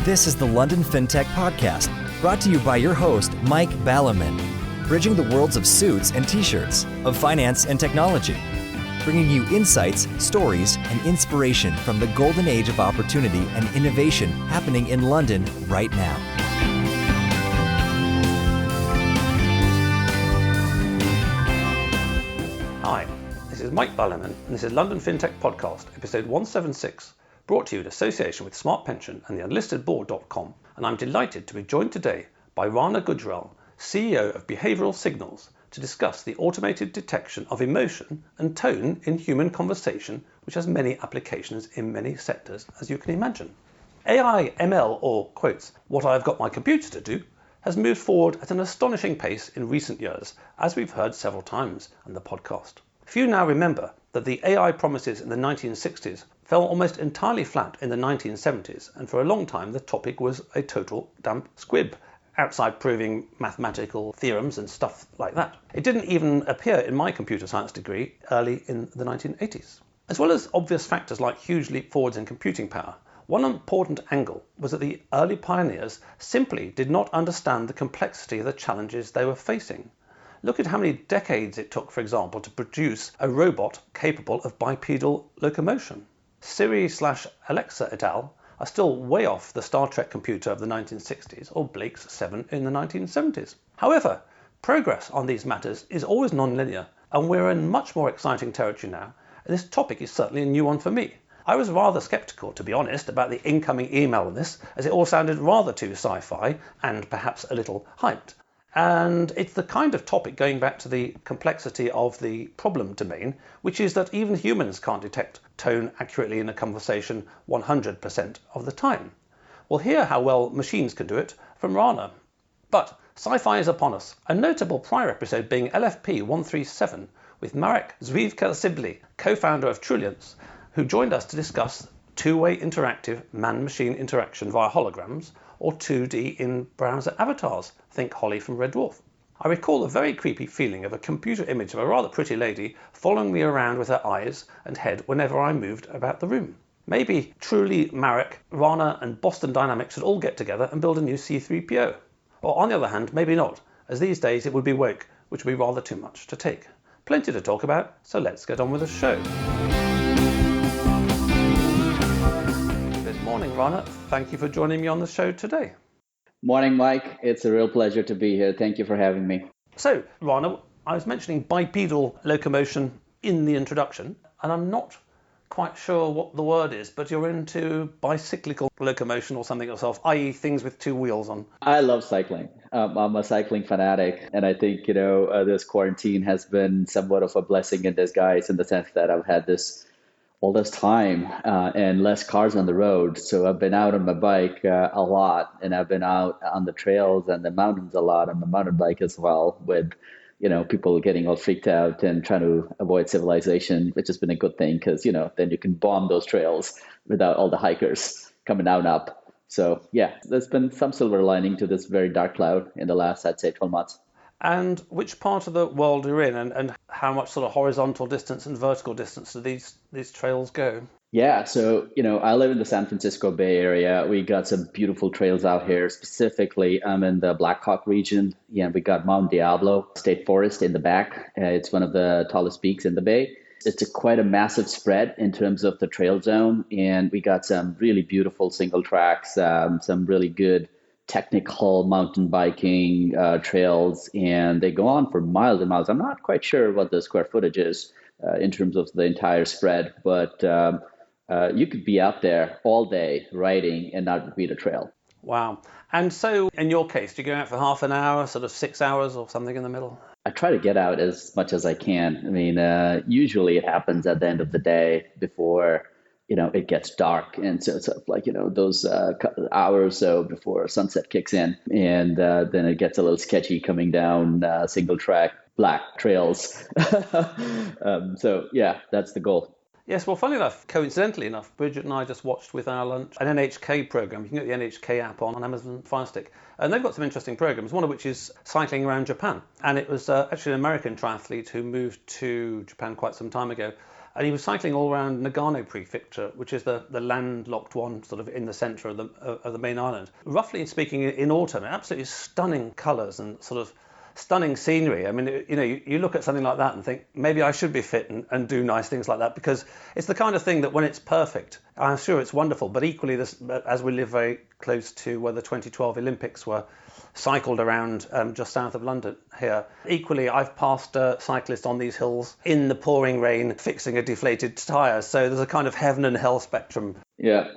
This is the London FinTech Podcast, brought to you by your host, Mike Ballerman, bridging the worlds of suits and t-shirts, of finance and technology, bringing you insights, stories, and inspiration from the golden age of opportunity and innovation happening in London right now. Hi, this is Mike Ballerman, and this is London FinTech Podcast, episode 176, brought to you in association with Smart Pension and the unlistedboard.com, and I'm delighted to be joined today by Rana Gujral, CEO of Behavioural Signals, to discuss the automated detection of emotion and tone in human conversation, which has many applications in many sectors, as you can imagine. AI, ML, or, quotes, what I've got my computer to do, has moved forward at an astonishing pace in recent years, as we've heard several times on the podcast. Few now remember that the AI promises in the 1960s fell almost entirely flat in the 1970s, and for a long time the topic was a total damp squib, outside proving mathematical theorems and stuff like that. It didn't even appear in my computer science degree early in the 1980s. As well as obvious factors like huge leap forwards in computing power, one important angle was that the early pioneers simply did not understand the complexity of the challenges they were facing. Look at how many decades it took, for example, to produce a robot capable of bipedal locomotion. Siri/Alexa et al. Are still way off the Star Trek computer of the 1960s or Blake's 7 in the 1970s. However, progress on these matters is always non-linear, and we're in much more exciting territory now, and this topic is certainly a new one for me. I was rather sceptical, to be honest, about the incoming email on this, as it all sounded rather too sci-fi and perhaps a little hyped. And it's the kind of topic going back to the complexity of the problem domain, which is that even humans can't detect tone accurately in a conversation 100% of the time. We'll hear how well machines can do it from Rana. But Sci-Fi is upon us, a notable prior episode being LFP176 with Marek Zwiefka-Sibley, co-founder of Trilliance, who joined us to discuss two-way interactive man-machine interaction via holograms, or 2D in browser avatars, think Holly from Red Dwarf. I recall a very creepy feeling of a computer image of a rather pretty lady following me around with her eyes and head whenever I moved about the room. Maybe truly Marek, Rana and Boston Dynamics should all get together and build a new C3PO. Or on the other hand, maybe not, as these days it would be woke, which would be rather too much to take. Plenty to talk about, so let's get on with the show. Good morning, Rana. Thank you for joining me on the show today. Morning, Mike. It's a real pleasure to be here. Thank you for having me. So, Rana, I was mentioning bipedal locomotion in the introduction, and I'm not quite sure what the word is, but you're into bicyclical locomotion or something yourself, i.e. things with two wheels on. I love cycling. I'm a cycling fanatic, and I think, this quarantine has been somewhat of a blessing in disguise in the sense that I've had all this time and less cars on the road. So I've been out on my bike a lot, and I've been out on the trails and the mountains a lot on the mountain bike as well, with people getting all freaked out and trying to avoid civilization, which has been a good thing because then you can bomb those trails without all the hikers coming down up. So yeah, there's been some silver lining to this very dark cloud in the last, I'd say, 12 months. And which part of the world you're in, and how much sort of horizontal distance and vertical distance do these trails go? Yeah, so, I live in the San Francisco Bay Area. We got some beautiful trails out here. Specifically, I'm in the Blackhawk region. Yeah, we got Mount Diablo State Forest in the back. It's one of the tallest peaks in the Bay. It's quite a massive spread in terms of the trail zone. And we got some really beautiful single tracks, some really good technical mountain biking trails, and they go on for miles and miles. I'm not quite sure what the square footage is in terms of the entire spread, but you could be out there all day riding and not repeat a trail. Wow. And so in your case, do you go out for half an hour, sort of 6 hours or something in the middle? I try to get out as much as I can. I mean, usually it happens at the end of the day before it gets dark. And so it's like, those hours or so before sunset kicks in. And then it gets a little sketchy coming down single track black trails. So yeah, that's the goal. Yes, well, funny enough, coincidentally enough, Bridget and I just watched with our lunch an NHK program. You can get the NHK app on Amazon Fire Stick. And they've got some interesting programs, one of which is cycling around Japan. And it was actually an American triathlete who moved to Japan quite some time ago. And he was cycling all around Nagano Prefecture, which is the landlocked one sort of in the centre of the main island. Roughly speaking, in autumn, absolutely stunning colours and sort of stunning scenery. I mean, you look at something like that and think, maybe I should be fit and do nice things like that, because it's the kind of thing that when it's perfect, I'm sure it's wonderful. But equally, as we live very close to where the 2012 Olympics were cycled around just south of London here, equally, I've passed cyclists on these hills in the pouring rain fixing a deflated tyre. So there's a kind of heaven and hell spectrum. Yeah.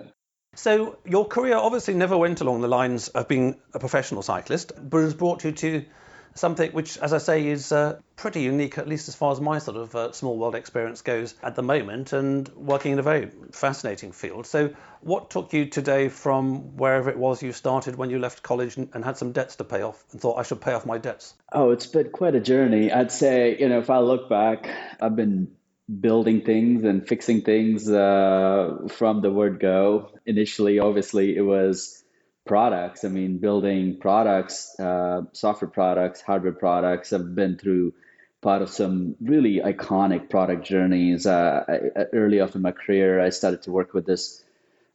So your career obviously never went along the lines of being a professional cyclist, but has brought you to something which, as I say, is pretty unique, at least as far as my sort of small world experience goes at the moment, and working in a very fascinating field. So what took you today from wherever it was you started when you left college and had some debts to pay off and thought, I should pay off my debts? Oh, it's been quite a journey. I'd say, if I look back, I've been building things and fixing things from the word go. Initially, obviously, it was products. I mean, building products, software products, hardware products. I've been through part of some really iconic product journeys. Early off in my career, I started to work with this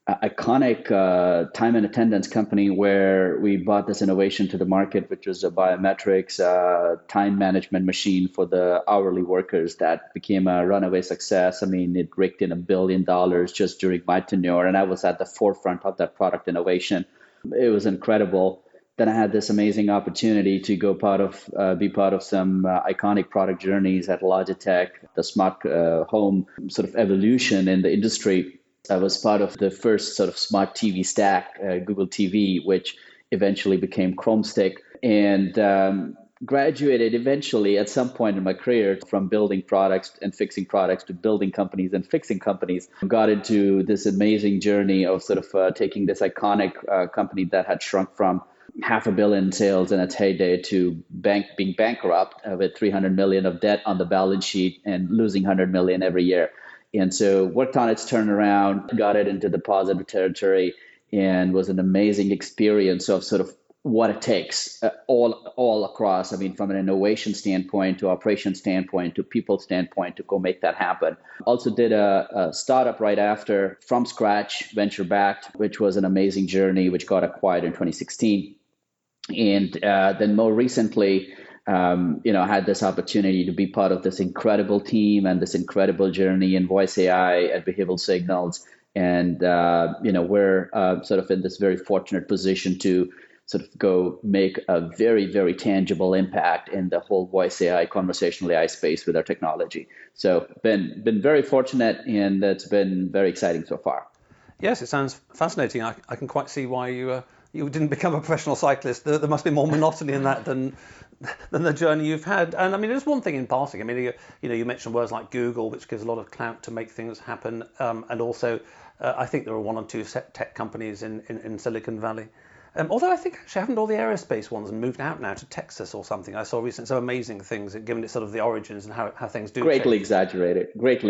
iconic time and attendance company where we brought this innovation to the market, which was a biometrics time management machine for the hourly workers that became a runaway success. I mean, it raked in $1 billion just during my tenure, and I was at the forefront of that product innovation. It was incredible. Then I had this amazing opportunity to go be part of some iconic product journeys at Logitech, the smart home sort of evolution in the industry. I was part of the first sort of smart TV stack, Google TV, which eventually became Chrome Stick, and graduated eventually at some point in my career from building products and fixing products to building companies and fixing companies. Got into this amazing journey of sort of taking this iconic company that had shrunk from $500 million in sales in its heyday to being bankrupt with $300 million of debt on the balance sheet and losing $100 million every year. And so worked on its turnaround, got it into the positive territory, and was an amazing experience of sort of what it takes all across. I mean, from an innovation standpoint to operation standpoint to people standpoint to go make that happen. Also did a startup right after from scratch, venture backed, which was an amazing journey, which got acquired in 2016. And then more recently, I had this opportunity to be part of this incredible team and this incredible journey in voice AI and behavioral signals. And, we're sort of in this very fortunate position to sort of go make a very, very tangible impact in the whole voice AI, conversational AI space with our technology. So been very fortunate, and it's been very exciting so far. Yes, it sounds fascinating. I can quite see why you didn't become a professional cyclist. There must be more monotony in that than the journey you've had. And I mean, there's one thing in passing. I mean, you mentioned words like Google, which gives a lot of clout to make things happen. And also, I think there are one or two tech companies in Silicon Valley. Although I think actually haven't all the aerospace ones moved out now to Texas or something. I saw recently some amazing things, given it sort of the origins and how things do. Greatly change.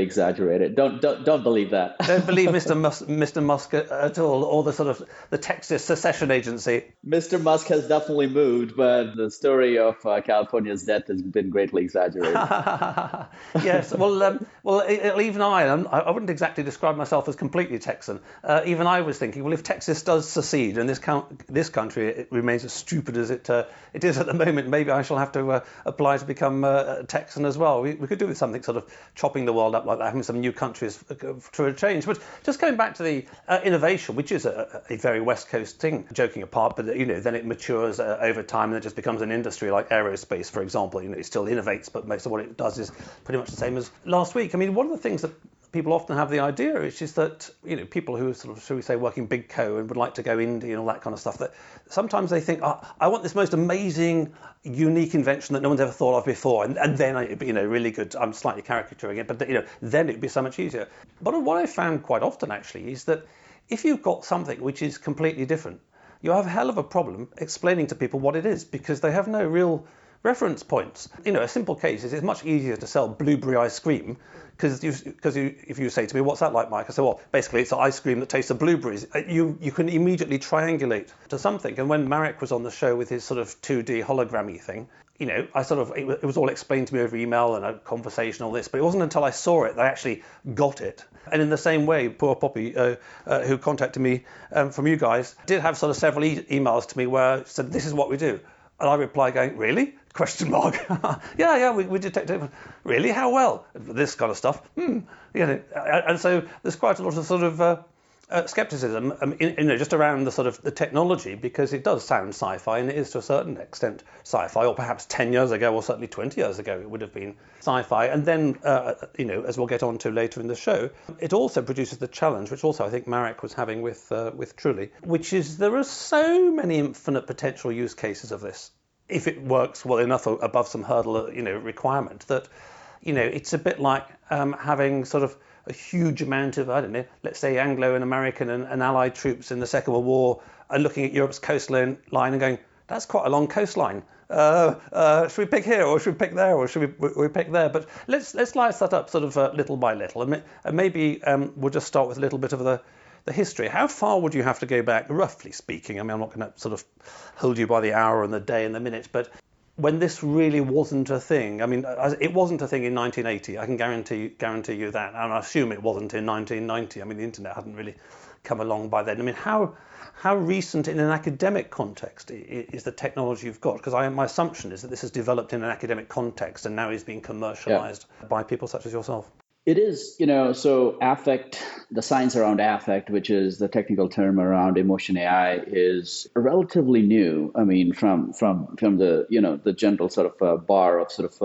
exaggerated. Don't believe that. Don't believe Mr. Musk at all, or the sort of the Texas Secession Agency. Mr. Musk has definitely moved, but the story of California's death has been greatly exaggerated. Yes, well, even I wouldn't exactly describe myself as completely Texan. Even I was thinking, well, if Texas does secede and this country it remains as stupid as it is at the moment, maybe I shall have to apply to become a Texan as well. We could do with something sort of chopping the world up like that, having some new countries for a change. But just going back to the innovation, which is a very West Coast thing, joking apart, but then it matures over time and it just becomes an industry like aerospace, for example. It still innovates, but most of what it does is pretty much the same as last week. I mean, one of the things that people often have the idea, which is that people who are sort of, shall we say, working big co and would like to go indie and all that kind of stuff, that sometimes they think, I want this most amazing, unique invention that no one's ever thought of before, and then it'd be really good. I'm slightly caricaturing it, but then it'd be so much easier. But what I found quite often actually is that if you've got something which is completely different, you have a hell of a problem explaining to people what it is, because they have no real reference points. A simple case is it's much easier to sell blueberry ice cream because if you say to me, what's that like, Mike? I say, well, basically it's ice cream that tastes of blueberries. You can immediately triangulate to something. And when Marek was on the show with his sort of 2D hologrammy thing, it was all explained to me over email and a conversation, all this, but it wasn't until I saw it that I actually got it. And in the same way, poor Poppy, who contacted me from you guys, did have sort of several emails to me where it said, this is what we do. And I replied going, really? Question mark. yeah, we detect it. Really? How well? This kind of stuff. And so there's quite a lot of sort of skepticism, just around the sort of the technology, because it does sound sci-fi, and it is to a certain extent sci-fi, or perhaps 10 years ago, or certainly 20 years ago, it would have been sci-fi. And then, as we'll get on to later in the show, it also produces the challenge, which also I think Marek was having with Truly, which is there are so many infinite potential use cases of this, if it works well enough above some hurdle, requirement, that, it's a bit like having sort of a huge amount of, I don't know, let's say Anglo and American and Allied troops in the Second World War are looking at Europe's coastline and going, that's quite a long coastline. Should we pick here, or should we pick there, or should we pick there? But let's slice that up sort of little by little, and maybe we'll just start with a little bit of the history. How far would you have to go back, roughly speaking? I mean, I'm not going to sort of hold you by the hour and the day and the minute, but when this really wasn't a thing. I mean, it wasn't a thing in 1980. I can guarantee you that, and I assume it wasn't in 1990. I mean, the internet hadn't really come along by then. I mean, how recent in an academic context is the technology you've got? Because my assumption is that this has developed in an academic context and now is being commercialized by people such as yourself. It is, so affect, the science around affect, which is the technical term around emotion AI, is relatively new. I mean, from the, the general sort of bar of sort of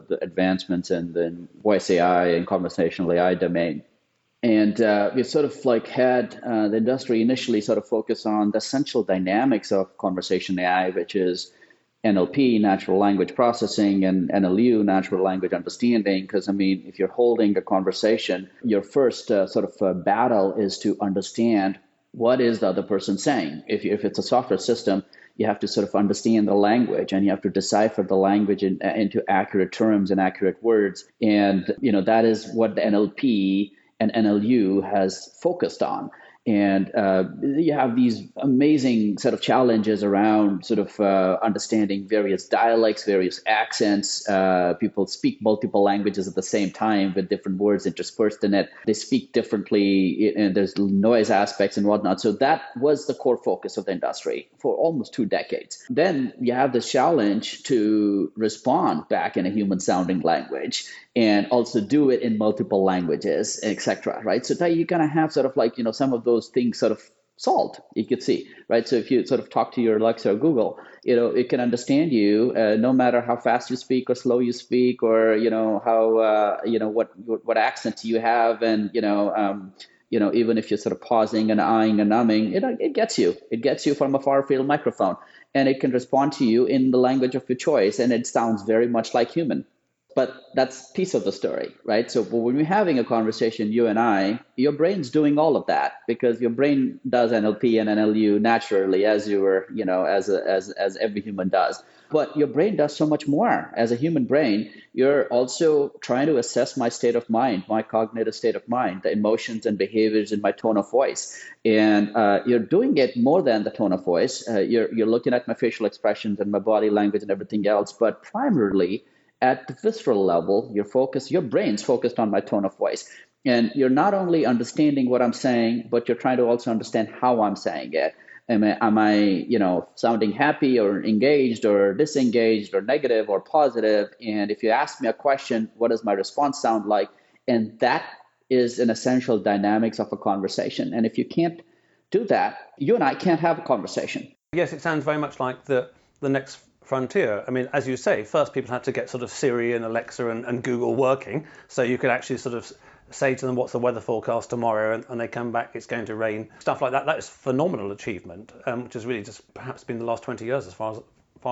the advancements in the voice AI and conversational AI domain. And we sort of like had the industry initially sort of focus on the essential dynamics of conversation AI, which is NLP, natural language processing, and NLU, natural language understanding. Because, I mean, if you're holding a conversation, your first sort of battle is to understand what is the other person saying. If it's a software system, you have to sort of understand the language, and you have to decipher the language into accurate terms and accurate words. And, that is what the NLP and NLU has focused on. And you have these amazing set of challenges around sort of understanding various dialects, various accents. People speak multiple languages at the same time with different words interspersed in it. They speak differently, and there's noise aspects and whatnot. So that was the core focus of the industry for almost 2 decades. Then you have this challenge to respond back in a human-sounding language and also do it in multiple languages, etc. Right? So that you're going to have sort of like, some of those things sort of solved, you could see, right? So if you sort of talk to your Alexa or Google, it can understand you no matter how fast you speak or slow you speak, or, how, what accent you have. And, even if you're sort of pausing and eyeing and numbing, it gets you from a far field microphone, and it can respond to you in the language of your choice. And it sounds very much like human. But that's piece of the story, right? So when we're having a conversation, you and I, your brain's doing all of that, because your brain does NLP and NLU naturally, as you were, as every human does. But your brain does so much more. As a human brain, you're also trying to assess my state of mind, my cognitive state of mind, the emotions and behaviors in my tone of voice. And you're doing it more than the tone of voice. You're looking at my facial expressions and my body language and everything else, but primarily at the visceral level, your brain's focused on my tone of voice. And you're not only understanding what I'm saying, but you're trying to also understand how I'm saying it. Am I sounding happy or engaged or disengaged or negative or positive? And if you ask me a question, what does my response sound like? And that is an essential dynamics of a conversation. And if you can't do that, you and I can't have a conversation. Yes, it sounds very much like the next frontier. I mean, as you say, first people had to get sort of Siri and Alexa and Google working, so you could actually sort of say to them, what's the weather forecast tomorrow, and they come back, it's going to rain, stuff like that. That is phenomenal achievement, which has really just perhaps been the last 20 years as far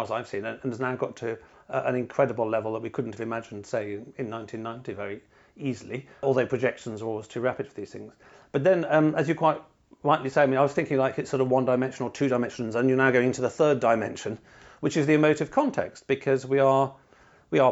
as I've seen, and has now got to an incredible level that we couldn't have imagined, say, in 1990 very easily, although projections are always too rapid for these things. But then, as you quite rightly say, I mean, I was thinking like it's sort of 1 dimension or 2 dimensions, and you're now going into the 3rd dimension, which is the emotive context, because we are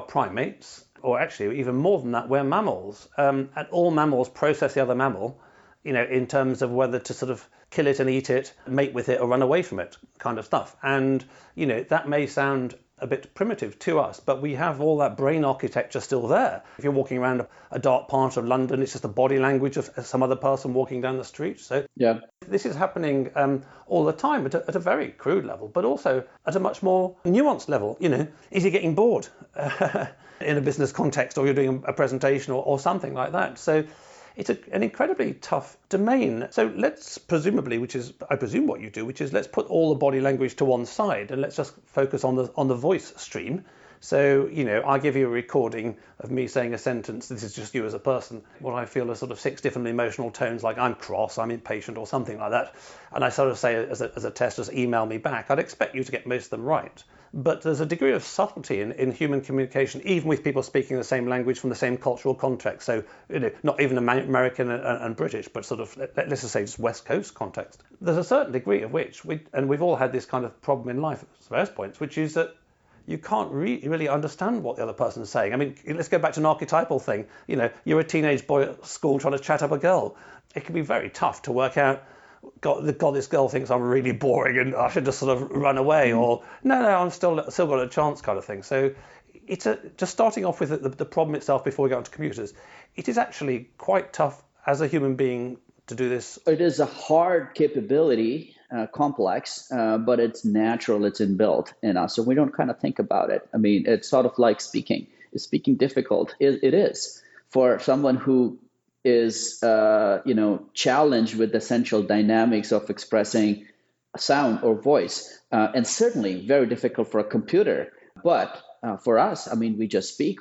primates, or actually even more than that, we're mammals, and all mammals process the other mammal, in terms of whether to sort of kill it and eat it, mate with it, or run away from it, kind of stuff. And that may sound a bit primitive to us, but we have all that brain architecture still there. If you're walking around a dark part of London, it's just the body language of some other person walking down the street. So yeah, this is happening all the time at a very crude level, but also at a much more nuanced level. Is he getting bored in a business context, or you're doing a presentation or something like that? So it's an incredibly tough domain. So let's presumably, which is I presume what you do, which is let's put all the body language to one side and let's just focus on the voice stream. So, I give you a recording of me saying a sentence. This is just you as a person. What I feel are sort of 6 different emotional tones, like I'm cross, I'm impatient, or something like that. And I sort of say as a test, just email me back. I'd expect you to get most of them right. But there's a degree of subtlety in human communication, even with people speaking the same language from the same cultural context. So, not even American and British, but sort of, let's just say just West Coast context. There's a certain degree of which, we've all had this kind of problem in life at various points, which is that you can't really understand what the other person is saying. I mean, let's go back to an archetypal thing. You're a teenage boy at school trying to chat up a girl. It can be very tough to work out, God, this girl thinks I'm really boring and I should just sort of run away, or no, I'm still got a chance, kind of thing. So it's just starting off with the problem itself before we get onto computers. It is actually quite tough as a human being to do this. It is a hard capability, complex, but it's natural, it's inbuilt in us. So we don't kind of think about it. I mean, it's sort of like speaking. Is speaking difficult? It is. For someone who is, challenged with the essential dynamics of expressing sound or voice, and certainly very difficult for a computer. But for us, I mean, we just speak,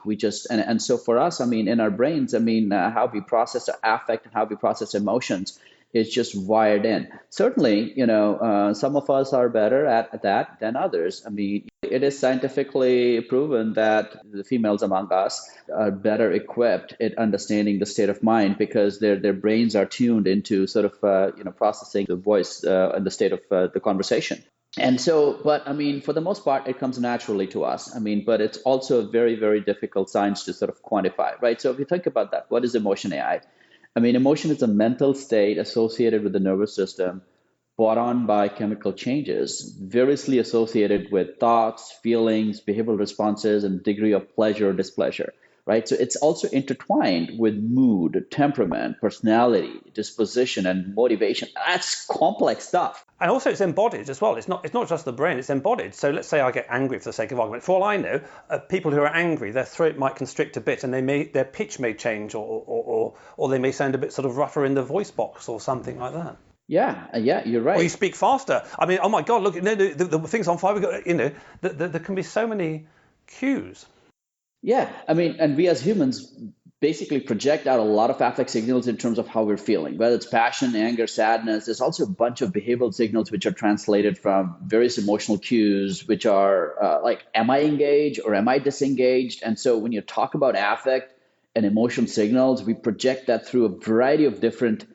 and so for us, I mean, in our brains, I mean, how we process our affect and how we process emotions is just wired in. Certainly, some of us are better at that than others. I mean, it is scientifically proven that the females among us are better equipped at understanding the state of mind because their brains are tuned into sort of, processing the voice and the state of the conversation. And so, but I mean, for the most part, it comes naturally to us. I mean, but it's also a very, very difficult science to sort of quantify, right? So if you think about that, what is emotion AI? I mean, emotion is a mental state associated with the nervous system brought on by chemical changes, variously associated with thoughts, feelings, behavioral responses, and degree of pleasure or displeasure, right? So it's also intertwined with mood, temperament, personality, disposition, and motivation. That's complex stuff. And also it's embodied as well. It's not just the brain, it's embodied. So let's say I get angry for the sake of argument. For all I know, people who are angry, their throat might constrict a bit and their pitch may change or they may sound a bit sort of rougher in the voice box or something like that. Yeah, you're right. Or you speak faster. I mean, oh my God, look, the thing's on fire. There can be so many cues. Yeah, I mean, and we as humans basically project out a lot of affect signals in terms of how we're feeling, whether it's passion, anger, sadness. There's also a bunch of behavioral signals which are translated from various emotional cues, which are like, am I engaged or am I disengaged? And so when you talk about affect and emotion signals, we project that through a variety of different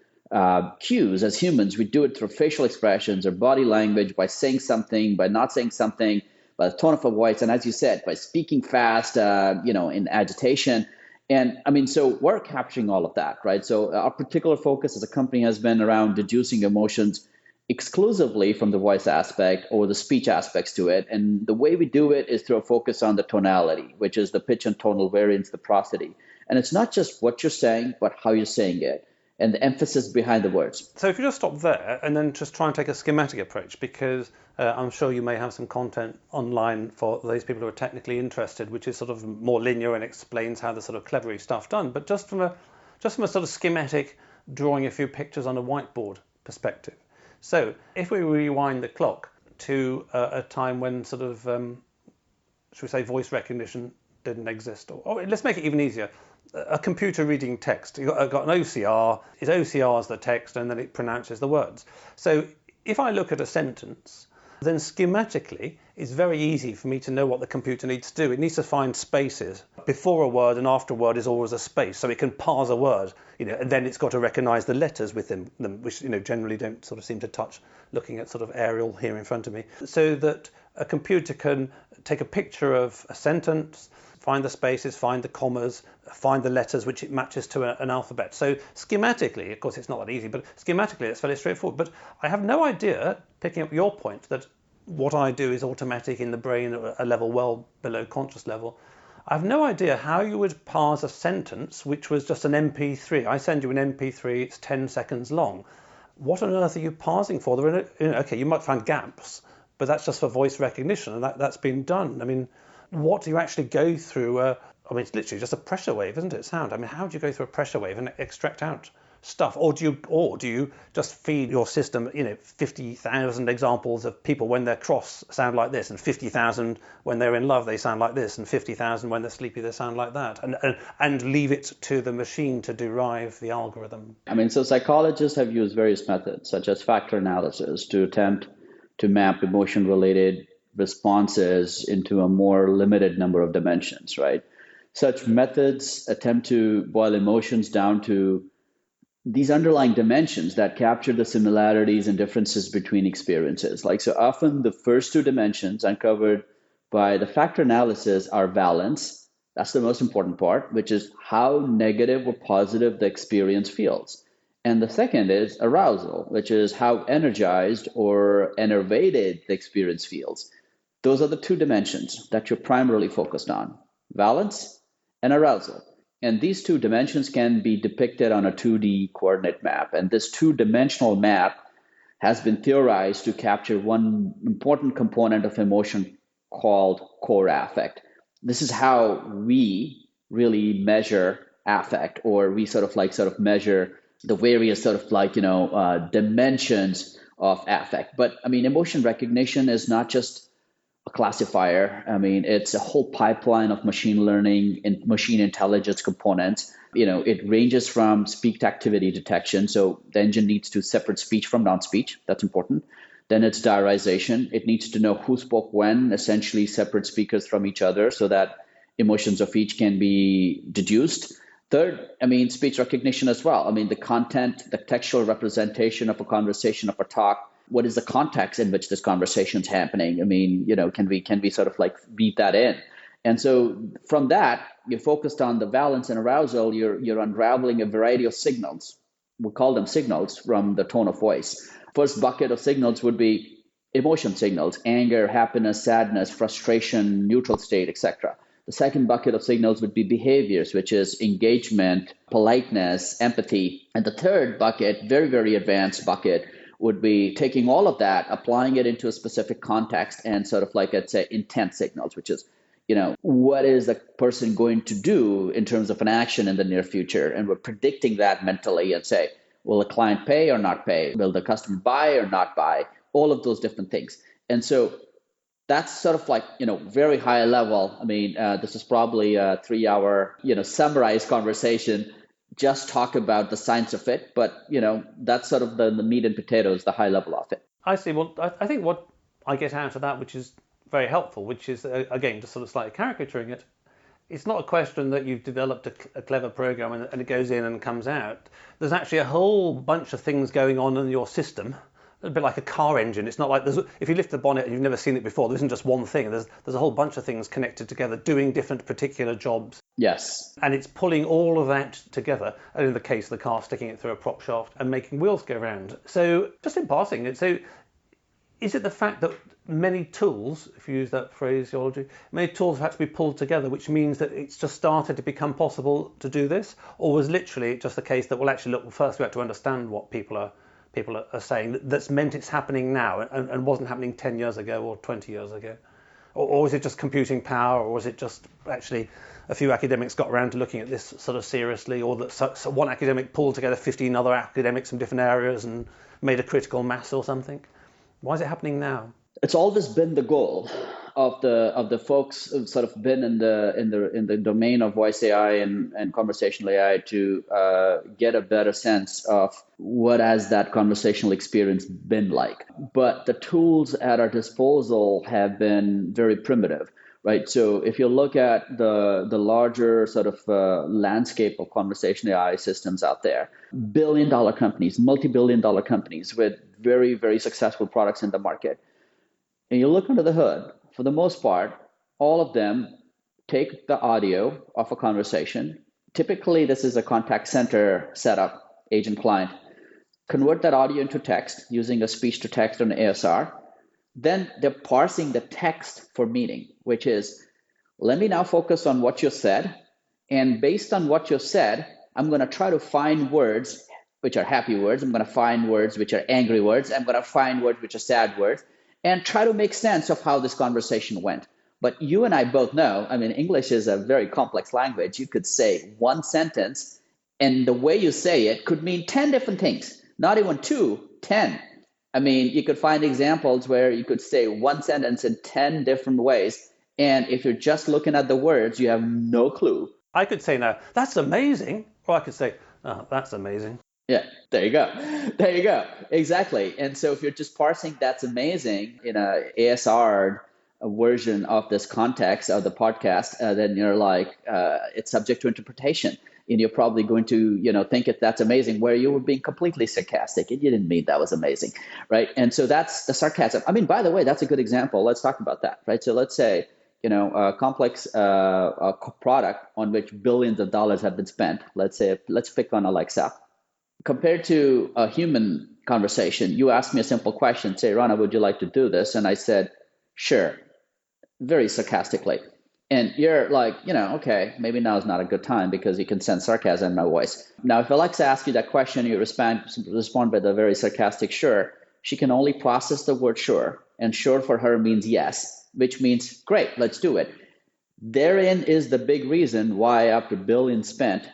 cues. As humans, we do it through facial expressions or body language, by saying something, by not saying something, by the tone of a voice, and as you said, by speaking fast, in agitation. And I mean, so we're capturing all of that, right? So our particular focus as a company has been around deducing emotions exclusively from the voice aspect or the speech aspects to it. And the way we do it is through a focus on the tonality, which is the pitch and tonal variance, the prosody. And it's not just what you're saying, but how you're saying it, and the emphasis behind the words. So if you just stop there and then just try and take a schematic approach, because I'm sure you may have some content online for those people who are technically interested, which is sort of more linear and explains how the sort of clevery stuff done. But just from a sort of schematic, drawing a few pictures on a whiteboard perspective. So if we rewind the clock to a time when sort of, should we say, voice recognition didn't exist, or let's make it even easier. A computer reading text. You've got an OCR, it OCRs the text and then it pronounces the words. So if I look at a sentence then schematically, it's very easy for me to know what the computer needs to do. It needs to find spaces. Before a word and after a word is always a space, so it can parse a word, and then it's got to recognise the letters within them, which generally don't sort of seem to touch, looking at sort of aerial here in front of me, so that a computer can take a picture of a sentence, find the spaces, find the commas, find the letters which it matches to an alphabet. So schematically, of course it's not that easy, but schematically it's fairly straightforward. But I have no idea, picking up your point, that what I do is automatic in the brain at a level well below conscious level. I have no idea how you would parse a sentence which was just an MP3. I send you an MP3, it's 10 seconds long. What on earth are you parsing for? Okay, you might find gaps, but that's just for voice recognition, and that's been done. I mean, what do you actually go through? It's literally just a pressure wave, isn't it? Sound. I mean, how do you go through a pressure wave and extract out stuff? Or do you just feed your system, 50,000 examples of people when they're cross sound like this, and 50,000 when they're in love they sound like this, and 50,000 when they're sleepy they sound like that, and leave it to the machine to derive the algorithm? So psychologists have used various methods, such as factor analysis, to attempt to map emotion-related responses into a more limited number of dimensions, right? Such methods attempt to boil emotions down to these underlying dimensions that capture the similarities and differences between experiences. So often the first two dimensions uncovered by the factor analysis are valence. That's the most important part, which is how negative or positive the experience feels. And the second is arousal, which is how energized or enervated the experience feels. Those are the two dimensions that you're primarily focused on, valence and arousal. And these two dimensions can be depicted on a 2D coordinate map. And this two-dimensional map has been theorized to capture one important component of emotion called core affect. This is how we really measure affect, or we sort of measure the various dimensions of affect. But emotion recognition is not just a classifier. It's a whole pipeline of machine learning and machine intelligence components. It ranges from speech activity detection. So the engine needs to separate speech from non-speech. That's important. Then it's diarization. It needs to know who spoke when, essentially separate speakers from each other so that emotions of each can be deduced. Third, speech recognition as well. The content, the textual representation of a conversation, of a talk. What is the context in which this conversation is happening? Can we sort of beat that in? And so from that, you're focused on the valence and arousal. You're unraveling a variety of signals. We call them signals from the tone of voice. First bucket of signals would be emotion signals: anger, happiness, sadness, frustration, neutral state, etc. The second bucket of signals would be behaviors, which is engagement, politeness, empathy. And the third bucket, very, very advanced bucket, would be taking all of that, applying it into a specific context, and let's say, intent signals, which is, what is the person going to do in terms of an action in the near future? And we're predicting that mentally and say, will the client pay or not pay? Will the customer buy or not buy? All of those different things. And so that's very high level. This is probably a 3-hour, summarized conversation. Just talk about the science of it, but that's sort of the meat and potatoes, the high level of it. I see. Well, I think what I get out of that, which is very helpful, which is again just sort of slightly caricaturing it. It's not a question that you've developed a clever program and it goes in and comes out. There's actually a whole bunch of things going on in your system. A bit like a car engine. It's not like if you lift the bonnet and you've never seen it before, there isn't just one thing. There's a whole bunch of things connected together doing different particular jobs. Yes. And it's pulling all of that together, and in the case of the car, sticking it through a prop shaft and making wheels go round. So just in passing, so is it the fact that many tools, if you use that phraseology, many tools have had to be pulled together, which means that it's just started to become possible to do this? Or was literally just the case that, well, actually, look, first we have to understand what people are saying that's meant it's happening now and wasn't happening 10 years ago or 20 years ago? Or is it just computing power, or is it just actually a few academics got around to looking at this sort of seriously, or that so one academic pulled together 15 other academics from different areas and made a critical mass or something? Why is it happening now? It's always been the goal of the folks who've sort of been in the domain of voice AI and conversational AI to get a better sense of what has that conversational experience been like. But the tools at our disposal have been very primitive, right? So if you look at the larger sort of landscape of conversational AI systems out there, billion-dollar companies, multi-billion-dollar companies with very, very successful products in the market, and you look under the hood, for the most part, all of them take the audio of a conversation. Typically, this is a contact center setup, agent client. Convert that audio into text using a speech to text or an ASR. Then they're parsing the text for meaning, which is, let me now focus on what you said. And based on what you said, I'm going to try to find words which are happy words. I'm going to find words which are angry words. I'm going to find words which are sad words, and try to make sense of how this conversation went. But you and I both know, I mean, English is a very complex language. You could say one sentence, and the way you say it could mean 10 different things, not even 2, 10. I mean, you could find examples where you could say one sentence in 10 different ways. And if you're just looking at the words, you have no clue. I could say now, that's amazing. Or I could say, oh, that's amazing. Yeah, there you go. There you go. Exactly. And so if you're just parsing that's amazing in a ASR version of this context of the podcast, then you're like, it's subject to interpretation. And you're probably going to, think that's amazing, where you were being completely sarcastic and you didn't mean that was amazing, right? And so that's the sarcasm. I mean, by the way, that's a good example. Let's talk about that, right? So let's say, a complex product on which billions of dollars have been spent. Let's pick on Alexa. Compared to a human conversation, you asked me a simple question, say, Rana, would you like to do this? And I said, sure, very sarcastically. And you're like, okay, maybe now is not a good time because you can sense sarcasm in my voice. Now, if Alexa asks you that question, you respond with a very sarcastic sure, she can only process the word sure. And sure for her means yes, which means, great, let's do it. Therein is the big reason why after billions spent,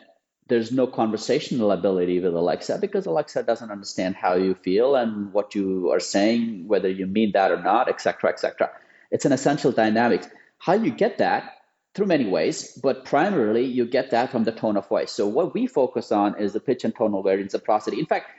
there's no conversational ability with Alexa, because Alexa doesn't understand how you feel and what you are saying, whether you mean that or not, et cetera, et cetera. It's an essential dynamic. How you get that? Through many ways, but primarily you get that from the tone of voice. So what we focus on is the pitch and tonal variance of prosody. In fact,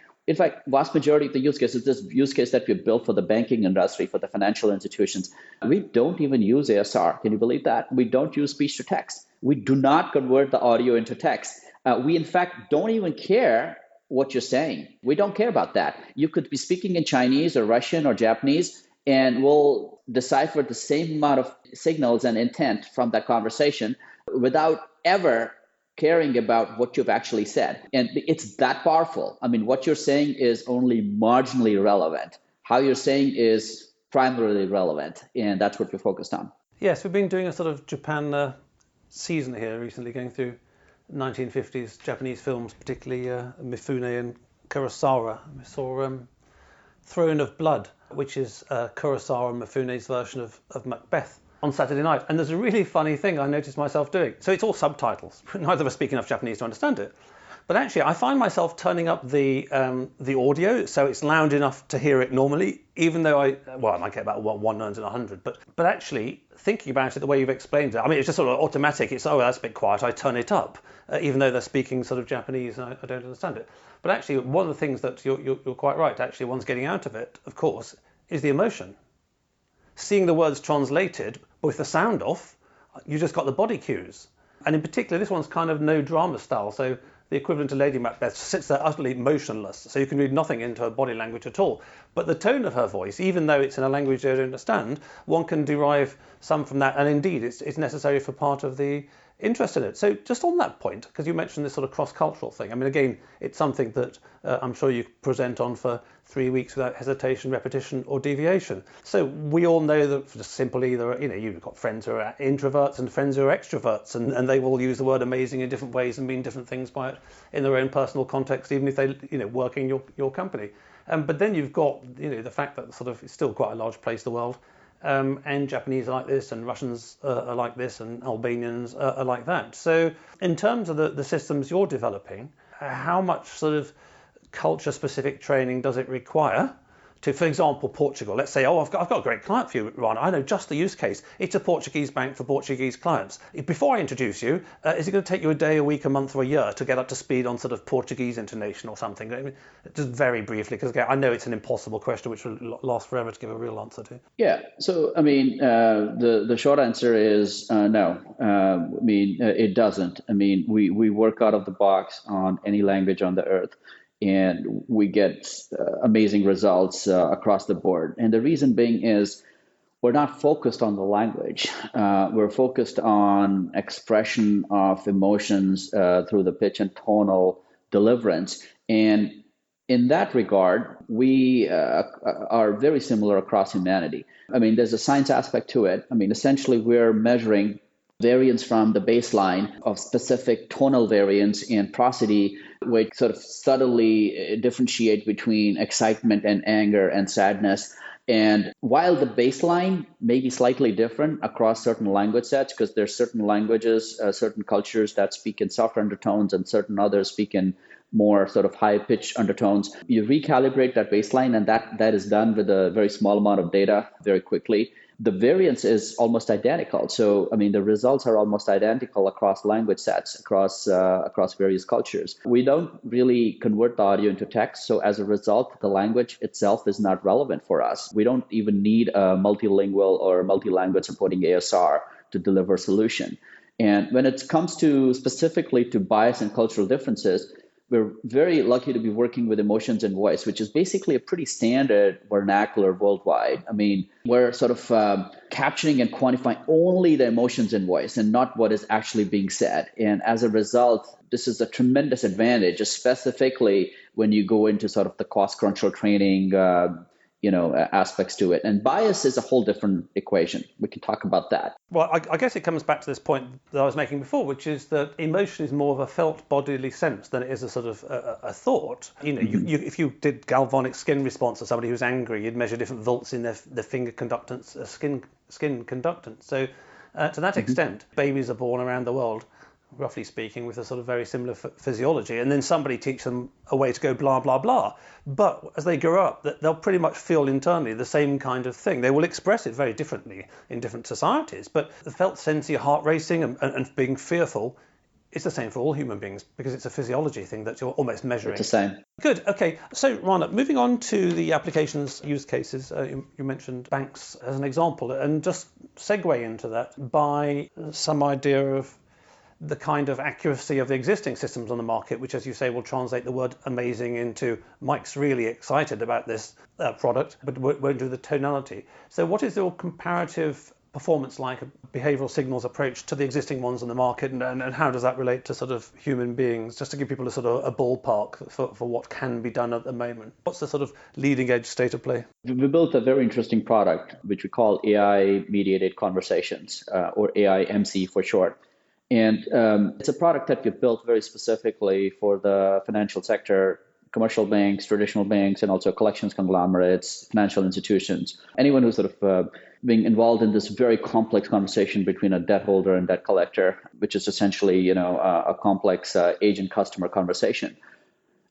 vast majority of the use cases, this use case that we built for the banking industry, for the financial institutions, we don't even use ASR. Can you believe that? We don't use speech to text. We do not convert the audio into text. We, in fact, don't even care what you're saying. We don't care about that. You could be speaking in Chinese or Russian or Japanese, and we'll decipher the same amount of signals and intent from that conversation without ever caring about what you've actually said. And it's that powerful. I mean, what you're saying is only marginally relevant. How you're saying is primarily relevant, and that's what we're focused on. Yes, we've been doing a sort of Japan season here recently, going through 1950s Japanese films, particularly Mifune and Kurosawa. We saw Throne of Blood, which is Kurosawa and Mifune's version of Macbeth, on Saturday night. And there's a really funny thing I noticed myself doing. So it's all subtitles. Neither of us speak enough Japanese to understand it. But actually, I find myself turning up the audio so it's loud enough to hear it normally, even though I might get about 1 in 100. But actually, thinking about it the way you've explained it, I mean, it's just sort of automatic. It's, that's a bit quiet, I turn it up, even though they're speaking sort of Japanese and I don't understand it. But actually, one of the things that you're quite right, actually, one's getting out of it, of course, is the emotion. Seeing the words translated, but with the sound off, you just got the body cues. And in particular, this one's kind of no drama style, so the equivalent to Lady Macbeth sits there utterly motionless, so you can read nothing into her body language at all. But the tone of her voice, even though it's in a language they don't understand, one can derive some from that, and indeed it's necessary for part of the interest in it. So just on that point, because you mentioned this sort of cross-cultural thing, I mean, again, it's something that I'm sure you present on for 3 weeks without hesitation, repetition, or deviation. So we all know that just simply, you've got friends who are introverts and friends who are extroverts, and they will use the word amazing in different ways and mean different things by it in their own personal context, even if they, work in your company. But then you've got, the fact that sort of it's still quite a large place, the world, and Japanese are like this, and Russians are like this, and Albanians are like that. So in terms of the systems you're developing, how much sort of culture-specific training does it require to, for example, Portugal. Let's say, I've got a great client for you, Rana. I know just the use case. It's a Portuguese bank for Portuguese clients. Before I introduce you, is it going to take you a day, a week, a month, or a year to get up to speed on sort of Portuguese intonation or something? I mean, just very briefly, because again, I know it's an impossible question which will last forever to give a real answer to. Yeah. So, I mean, the short answer is no. It doesn't. I mean, we work out of the box on any language on the earth, and we get amazing results across the board. And the reason being is we're not focused on the language. We're focused on expression of emotions through the pitch and tonal deliverance. And in that regard, we are very similar across humanity. I mean, there's a science aspect to it. I mean, essentially, we're measuring variance from the baseline of specific tonal variance and prosody, which sort of subtly differentiate between excitement and anger and sadness. And while the baseline may be slightly different across certain language sets, because there's certain languages, certain cultures that speak in soft undertones and certain others speak in more sort of high-pitched undertones, you recalibrate that baseline, and that is done with a very small amount of data very quickly. The variance is almost identical. So, I mean, the results are almost identical across language sets, across various cultures. We don't really convert the audio into text. So as a result, the language itself is not relevant for us. We don't even need a multilingual or multi-language supporting ASR to deliver a solution. And when it comes to specifically to bias and cultural differences, we're very lucky to be working with emotions and voice, which is basically a pretty standard vernacular worldwide. I mean, we're sort of capturing and quantifying only the emotions and voice and not what is actually being said. And as a result, this is a tremendous advantage, specifically when you go into sort of the cost control training, aspects to it. And bias is a whole different equation. We can talk about that. Well, I guess it comes back to this point that I was making before, which is that emotion is more of a felt bodily sense than it is a sort of a thought. You know, if you did galvanic skin response to somebody who's angry, you'd measure different volts in their finger conductance, skin conductance. So to that extent, babies are born around the world, roughly speaking, with a sort of very similar physiology, and then somebody teaches them a way to go blah, blah, blah. But as they grow up, they'll pretty much feel internally the same kind of thing. They will express it very differently in different societies, but the felt sense of your heart racing and being fearful is the same for all human beings because it's a physiology thing that you're almost measuring. It's the same. Good. Okay. So, Rana, moving on to the applications use cases, you mentioned banks as an example, and just segue into that by some idea of the kind of accuracy of the existing systems on the market, which, as you say, will translate the word amazing into Mike's really excited about this product, but won't do the tonality. So what is your comparative performance like, a behavioral signals approach to the existing ones on the market, and how does that relate to sort of human beings, just to give people a sort of a ballpark for what can be done at the moment? What's the sort of leading edge state of play? We built a very interesting product, which we call AI-mediated conversations, or AIMC for short. And it's a product that we built very specifically for the financial sector, commercial banks, traditional banks, and also collections conglomerates, financial institutions. Anyone who's sort of being involved in this very complex conversation between a debt holder and debt collector, which is essentially, a complex agent-customer conversation.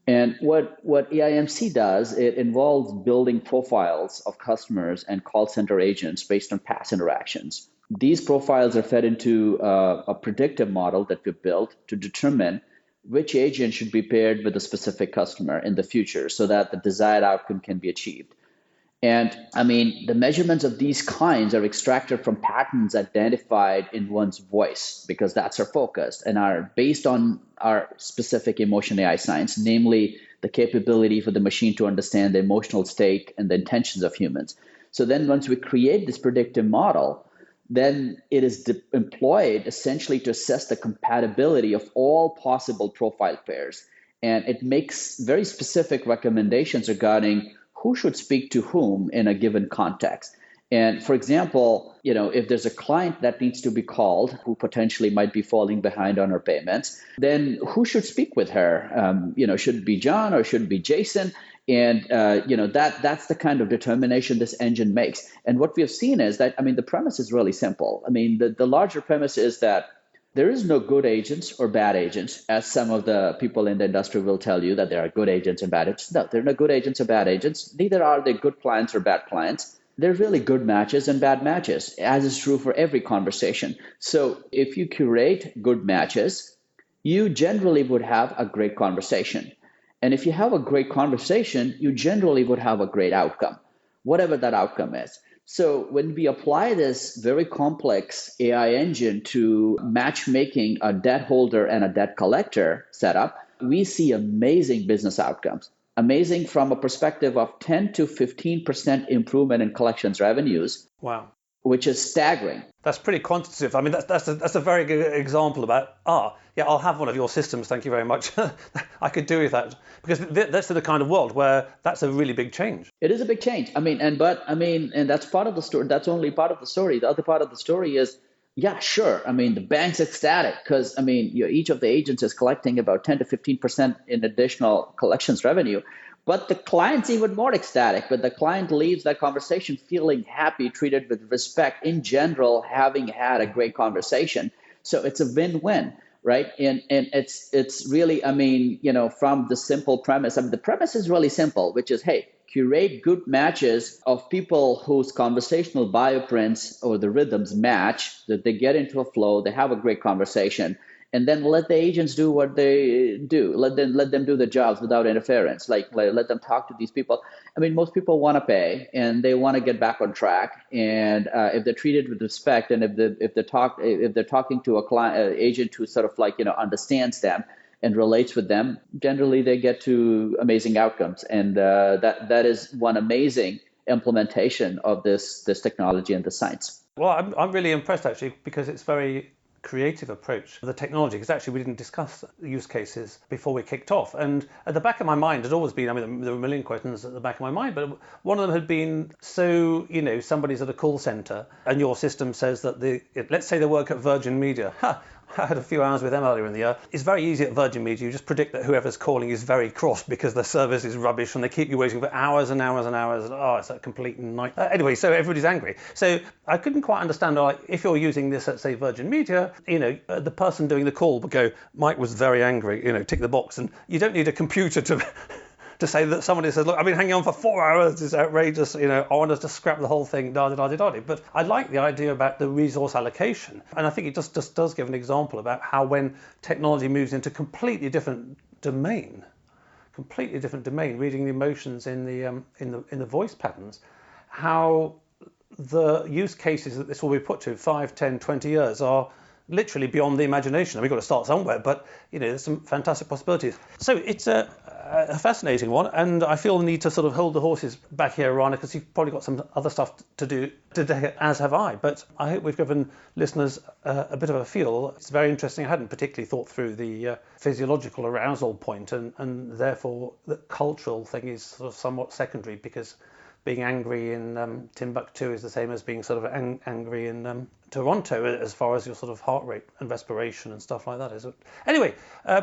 And what AIMC does, it involves building profiles of customers and call center agents based on past interactions. These profiles are fed into a predictive model that we've built to determine which agent should be paired with a specific customer in the future so that the desired outcome can be achieved. And I mean, the measurements of these kinds are extracted from patterns identified in one's voice, because that's our focus, and are based on our specific emotion AI science, namely the capability for the machine to understand the emotional state and the intentions of humans. So then once we create this predictive model, then it is employed essentially to assess the compatibility of all possible profile pairs. And it makes very specific recommendations regarding who should speak to whom in a given context. And for example, if there's a client that needs to be called who potentially might be falling behind on her payments, then who should speak with her? Should it be John or should it be Jason? And, that's the kind of determination this engine makes. And what we have seen is that, the premise is really simple. The larger premise is that There is no good agents or bad agents, as some of the people in the industry will tell you that there are good agents and bad agents. No, there are no good agents or bad agents. Neither are they good clients or bad clients. They're really good matches and bad matches, as is true for every conversation. So if you curate good matches, you generally would have a great conversation. And if you have a great conversation, you generally would have a great outcome, whatever that outcome is. So when we apply this very complex AI engine to matchmaking a debt holder and a debt collector setup, we see amazing business outcomes. Amazing from a perspective of 10 to 15% improvement in collections revenues. Wow. Which is staggering. That's pretty quantitative. I mean, that's a very good example about, yeah, I'll have one of your systems, thank you very much. I could do with that. Because that's the kind of world where that's a really big change. It is a big change. And that's part of the story. That's only part of the story. The other part of the story is, yeah, sure. I mean, the bank's ecstatic because, each of the agents is collecting about 10 to 15% in additional collections revenue. But the client's even more ecstatic. But the client leaves that conversation feeling happy, treated with respect, in general, having had a great conversation. So it's a win-win, right? And it's really, from the simple premise. The premise is really simple, which is, hey, curate good matches of people whose conversational bioprints or the rhythms match, that they get into a flow, they have a great conversation. And then let the agents do what they do. Let them do the jobs without interference. Like let them talk to these people. Most people want to pay and they want to get back on track. And if they're treated with respect, and if they're talking to a client agent who sort of understands them and relates with them, generally they get to amazing outcomes. And that is one amazing implementation of this technology and the science. Well, I'm really impressed actually, because it's very creative approach to the technology, because actually we didn't discuss use cases before we kicked off. And at the back of my mind had always been, there were a million questions at the back of my mind, but one of them had been, so, somebody's at a call center and your system says that let's say they work at Virgin Media. I had a few hours with them earlier in the year. It's very easy at Virgin Media. You just predict that whoever's calling is very cross because the service is rubbish and they keep you waiting for hours and hours and hours. And, it's a complete nightmare. Anyway, so everybody's angry. So I couldn't quite understand, if you're using this at, say, Virgin Media, the person doing the call would go, Mike was very angry, tick the box. And you don't need a computer to say that somebody says, look, I've been hanging on for 4 hours, it's outrageous, I want us to scrap the whole thing, da-da-da-da-da. But I like the idea about the resource allocation. And I think it just does give an example about how when technology moves into completely different domain, reading the emotions in the voice patterns, how the use cases that this will be put to 5, 10, 20 years are literally beyond the imagination. We've got to start somewhere, but there's some fantastic possibilities. So it's a fascinating one, and I feel the need to sort of hold the horses back here, Rana, because you've probably got some other stuff to do today, as have I. But I hope we've given listeners a bit of a feel. It's very interesting. I hadn't particularly thought through the physiological arousal point, and therefore the cultural thing is sort of somewhat secondary, because being angry in Timbuktu is the same as being sort of angry in Toronto, as far as your sort of heart rate and respiration and stuff like that is. Anyway,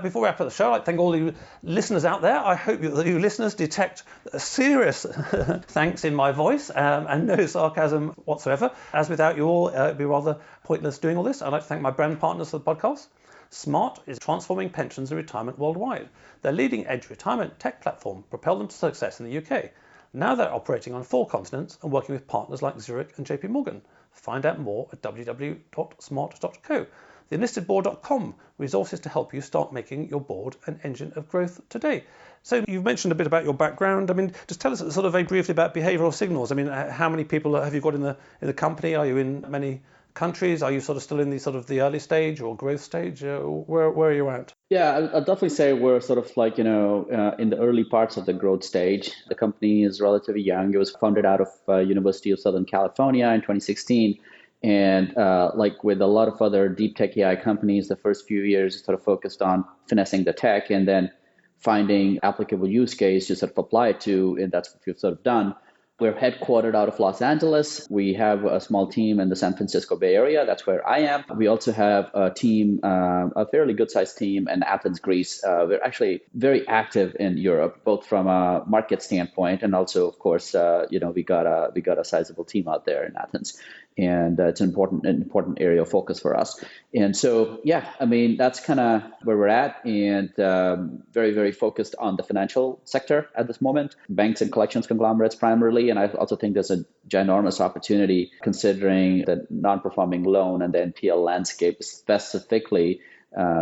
before we wrap up the show, I'd like to thank all you listeners out there. I hope that you listeners detect serious thanks in my voice and no sarcasm whatsoever, as without you all, it'd be rather pointless doing all this. I'd like to thank my brand partners for the podcast. Smart is transforming pensions and retirement worldwide. Their leading edge retirement tech platform propelled them to success in the UK. Now they're operating on 4 continents and working with partners like Zurich and JP Morgan. Find out more at www.smart.co. Theenlistedboard.com, resources to help you start making your board an engine of growth today. So you've mentioned a bit about your background. Just tell us sort of very briefly about behavioural signals. How many people have you got in the company? Are you in many countries? Are you sort of still in the early stage or growth stage? Where are you at? Yeah, I'll definitely say we're sort of in the early parts of the growth stage. The company is relatively young. It was founded out of University of Southern California in 2016. And like with a lot of other deep tech AI companies, the first few years sort of focused on finessing the tech and then finding applicable use case to sort of apply it to, and that's what we've sort of done. We're headquartered out of Los Angeles. We have a small team in the San Francisco Bay Area. That's where I am. We also have a team, a fairly good-sized team in Athens, Greece. We're actually very active in Europe, both from a market standpoint and also, of course, we got a sizable team out there in Athens. And it's an important area of focus for us. And so, yeah, I mean, that's kind of where we're at, and very, very focused on the financial sector at this moment, banks and collections conglomerates primarily. And I also think there's a ginormous opportunity considering the non-performing loan and the NPL landscape, specifically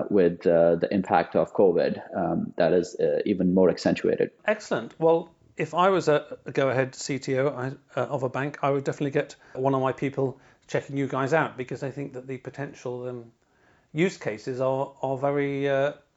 with the impact of COVID, that is even more accentuated. Excellent. Well, if I was a go-ahead CTO of a bank, I would definitely get one of my people checking you guys out, because I think that the potential use cases are very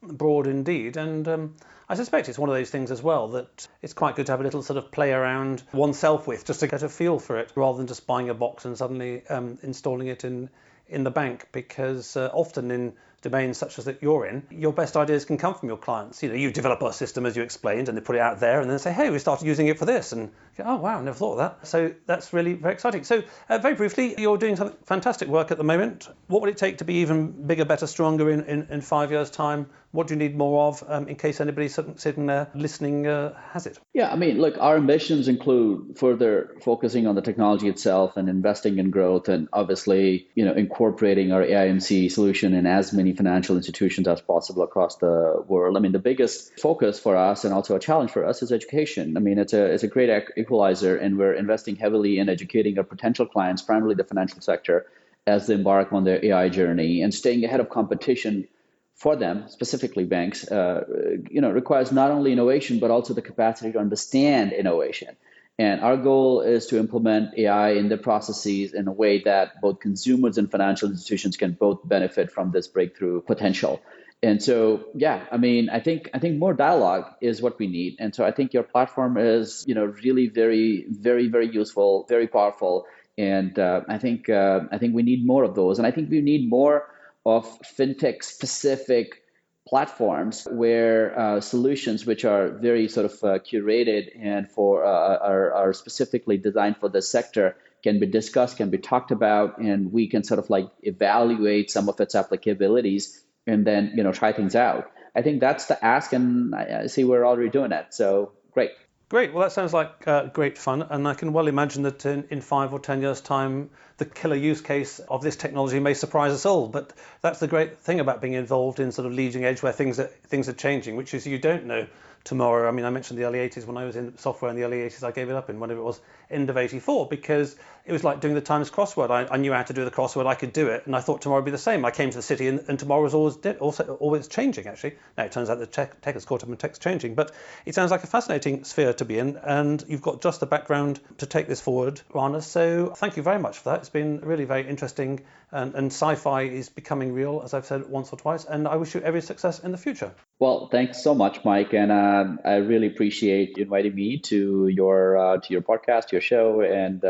broad indeed. And I suspect it's one of those things as well that it's quite good to have a little sort of play around oneself with, just to get a feel for it, rather than just buying a box and suddenly installing it in the bank, because often in domains such as that you're in, your best ideas can come from your clients. You develop a system, as you explained, and they put it out there and then say, hey, we started using it for this, and go, oh wow, never thought of that. So that's really very exciting. So very briefly, you're doing some fantastic work at the moment. What would it take to be even bigger, better, stronger in 5 years' time? What do you need more of, in case anybody sitting there listening has it? Yeah, I mean, look, our ambitions include further focusing on the technology itself and investing in growth, and obviously, incorporating our AIMC solution in as many financial institutions as possible across the world. I mean, the biggest focus for us, and also a challenge for us, is education. I mean, it's a great equalizer, and we're investing heavily in educating our potential clients, primarily the financial sector, as they embark on their AI journey, and staying ahead of competition for them, specifically banks, requires not only innovation, but also the capacity to understand innovation. And our goal is to implement AI in the processes in a way that both consumers and financial institutions can both benefit from this breakthrough potential. And so, yeah, I mean, I think more dialogue is what we need. And so I think your platform is, really very, very, very useful, very powerful. And I think we need more of those. And I think we need more of fintech specific platforms where solutions which are very sort of curated and are specifically designed for the sector can be discussed, can be talked about, and we can sort of like evaluate some of its applicabilities and then try things out. I think that's the ask, and I see we're already doing that. So great. Great. Well, that sounds like great fun. And I can well imagine that in 5 or 10 years' time, the killer use case of this technology may surprise us all. But that's the great thing about being involved in sort of leading edge where things are changing, which is you don't know tomorrow. I mean, I mentioned the early 80s. When I was in software in the early 80s, I gave it up in whenever it was, end of 84, because it was like doing the Times crossword. I knew how to do the crossword, I could do it, and I thought tomorrow would be the same. I came to the city and tomorrow was always changing, actually. Now it turns out that tech has caught up and tech's changing, but it sounds like a fascinating sphere to be in, and you've got just the background to take this forward, Rana. So thank you very much for that. It's been really very interesting, and sci-fi is becoming real, as I've said once or twice, and I wish you every success in the future. Well, thanks so much, Mike, and I really appreciate you inviting me to your podcast, your show, and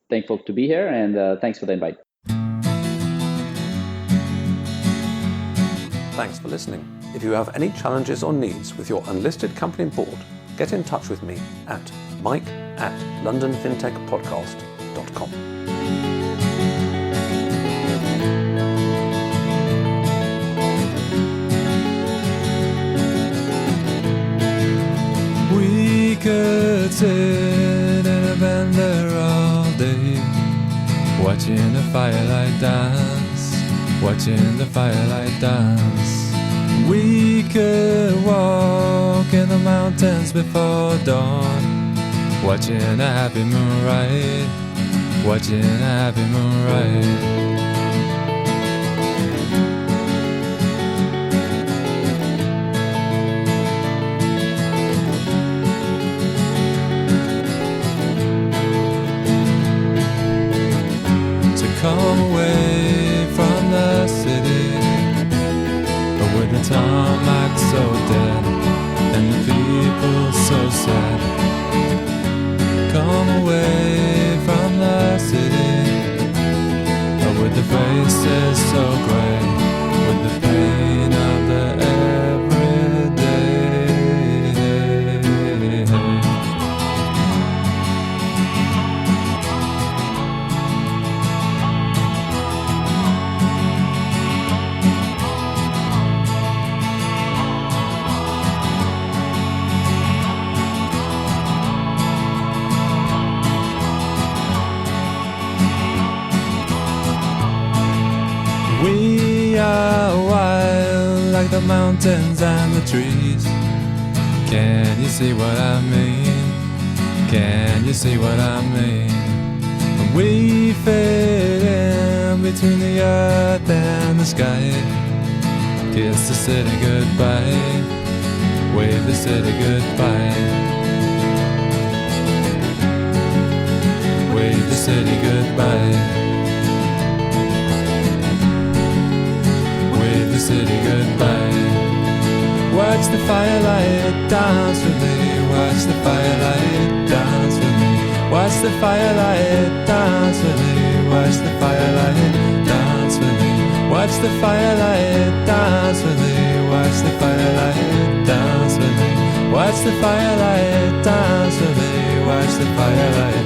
thankful to be here, and thanks for the invite. Thanks for listening. If you have any challenges or needs with your unlisted company board, get in touch with me at mike@londonfintechpodcast.com. We could sit in a bender all day, watching the firelight dance, watching the firelight dance. We could walk in the mountains before dawn, watching a happy moonrise, watching a happy moonrise. Come away from the city, with the tarmac so dead and the people so sad. Come away from the city, with the mountains and the trees. Can you see what I mean? Can you see what I mean? And we fade in between the earth and the sky. Kiss the city goodbye, wave the city goodbye, wave the city goodbye, wave the city goodbye. Watch the firelight dance with me, watch the firelight dance with me, watch the firelight dance with me, watch the firelight dance with me, watch the firelight dance with me, watch the firelight dance with me, watch the firelight dance with me, watch the firelight